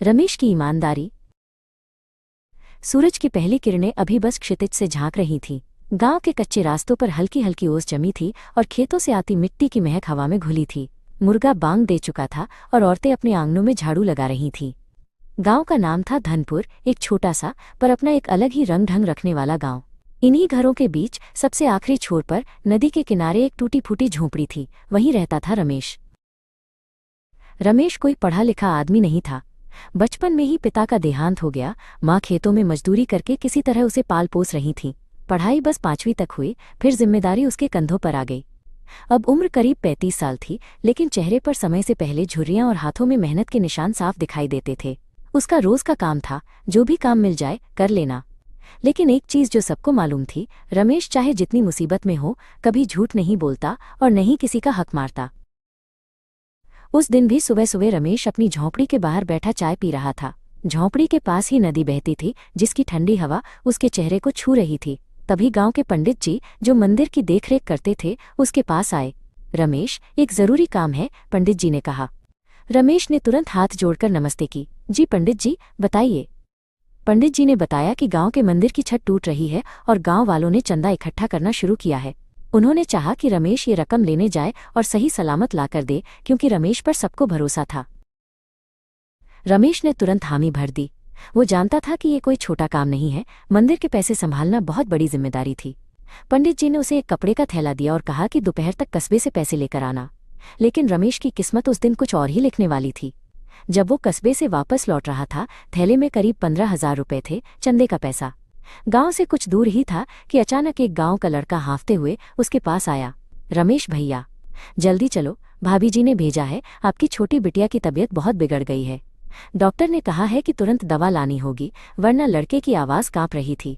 रमेश की ईमानदारी। सूरज की पहली किरणें अभी बस क्षितिज से झांक रही थीं। गांव के कच्चे रास्तों पर हल्की हल्की ओस जमी थी और खेतों से आती मिट्टी की महक हवा में घुली थी। मुर्गा बांग दे चुका था और औरतें अपने आंगनों में झाड़ू लगा रही थीं। गांव का नाम था धनपुर, एक छोटा सा पर अपना एक अलग ही रंग ढंग रखने वाला गांव। इन्हीं घरों के बीच सबसे आखिरी छोर पर नदी के किनारे एक टूटी फूटी झोंपड़ी थी। वहीं रहता था रमेश। रमेश कोई पढ़ा लिखा आदमी नहीं था। बचपन में ही पिता का देहांत हो गया। माँ खेतों में मजदूरी करके किसी तरह उसे पाल पोस रही थी। पढ़ाई बस 5वीं तक हुई, फिर जिम्मेदारी उसके कंधों पर आ गई। अब उम्र करीब 35 साल थी, लेकिन चेहरे पर समय से पहले झुर्रियां और हाथों में मेहनत के निशान साफ दिखाई देते थे। उसका रोज का काम था, जो भी काम मिल जाए कर लेना। लेकिन एक चीज जो सबको मालूम थी, रमेश चाहे जितनी मुसीबत में हो, कभी झूठ नहीं बोलता और न ही किसी का हक मारता। उस दिन भी सुबह सुबह रमेश अपनी झोंपड़ी के बाहर बैठा चाय पी रहा था। झोंपड़ी के पास ही नदी बहती थी, जिसकी ठंडी हवा उसके चेहरे को छू रही थी। तभी गांव के पंडित जी, जो मंदिर की देखरेख करते थे, उसके पास आए। रमेश, एक जरूरी काम है, पंडित जी ने कहा। रमेश ने तुरंत हाथ जोड़कर नमस्ते की। जी पंडित जी, बताइए। पंडित जी ने बताया कि गांव के मंदिर की छत टूट रही है और गांव वालों ने चंदा इकट्ठा करना शुरू किया है। उन्होंने चाहा कि रमेश ये रकम लेने जाए और सही सलामत लाकर दे, क्योंकि रमेश पर सबको भरोसा था। रमेश ने तुरंत हामी भर दी। वो जानता था कि ये कोई छोटा काम नहीं है। मंदिर के पैसे संभालना बहुत बड़ी जिम्मेदारी थी। पंडित जी ने उसे एक कपड़े का थैला दिया और कहा कि दोपहर तक कस्बे से पैसे लेकर आना। लेकिन रमेश की किस्मत उस दिन कुछ और ही लिखने वाली थी। जब वो कस्बे से वापस लौट रहा था, थैले में करीब 15,000 रुपए थे, चंदे का पैसा। गांव से कुछ दूर ही था कि अचानक एक गांव का लड़का हाँफते हुए उसके पास आया। रमेश भैया, जल्दी चलो, भाभी जी ने भेजा है, आपकी छोटी बिटिया की तबीयत बहुत बिगड़ गई है। डॉक्टर ने कहा है कि तुरंत दवा लानी होगी, वरना लड़के की आवाज कांप रही थी।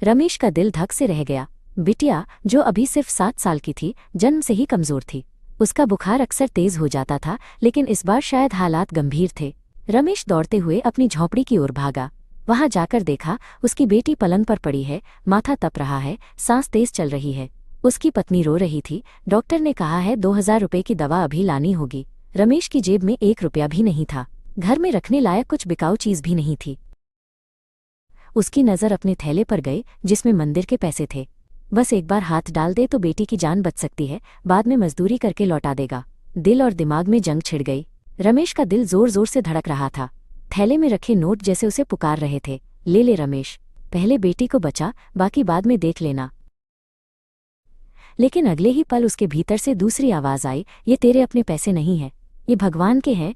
रमेश का दिल धक से रह गया। बिटिया, जो अभी सिर्फ 7 साल की थी, जन्म से ही कमजोर थी। उसका बुखार अक्सर तेज हो जाता था, लेकिन इस बार शायद हालात गंभीर थे। रमेश दौड़ते हुए अपनी झोंपड़ी की ओर भागा। वहां जाकर देखा, उसकी बेटी पलंग पर पड़ी है, माथा तप रहा है, सांस तेज चल रही है। उसकी पत्नी रो रही थी। डॉक्टर ने कहा है 2,000 रुपए की दवा अभी लानी होगी। रमेश की जेब में 1 रुपया भी नहीं था। घर में रखने लायक कुछ बिकाऊ चीज भी नहीं थी। उसकी नजर अपने थैले पर गई, जिसमें मंदिर के पैसे थे। बस एक बार हाथ डाल दे तो बेटी की जान बच सकती है, बाद में मजदूरी करके लौटा देगा। दिल और दिमाग में जंग छिड़ गई। रमेश का दिल जोर जोर से धड़क रहा था। थैले में रखे नोट जैसे उसे पुकार रहे थे, ले ले रमेश, पहले बेटी को बचा, बाकी बाद में देख लेना। लेकिन अगले ही पल उसके भीतर से दूसरी आवाज आई, ये तेरे अपने पैसे नहीं है, ये भगवान के हैं।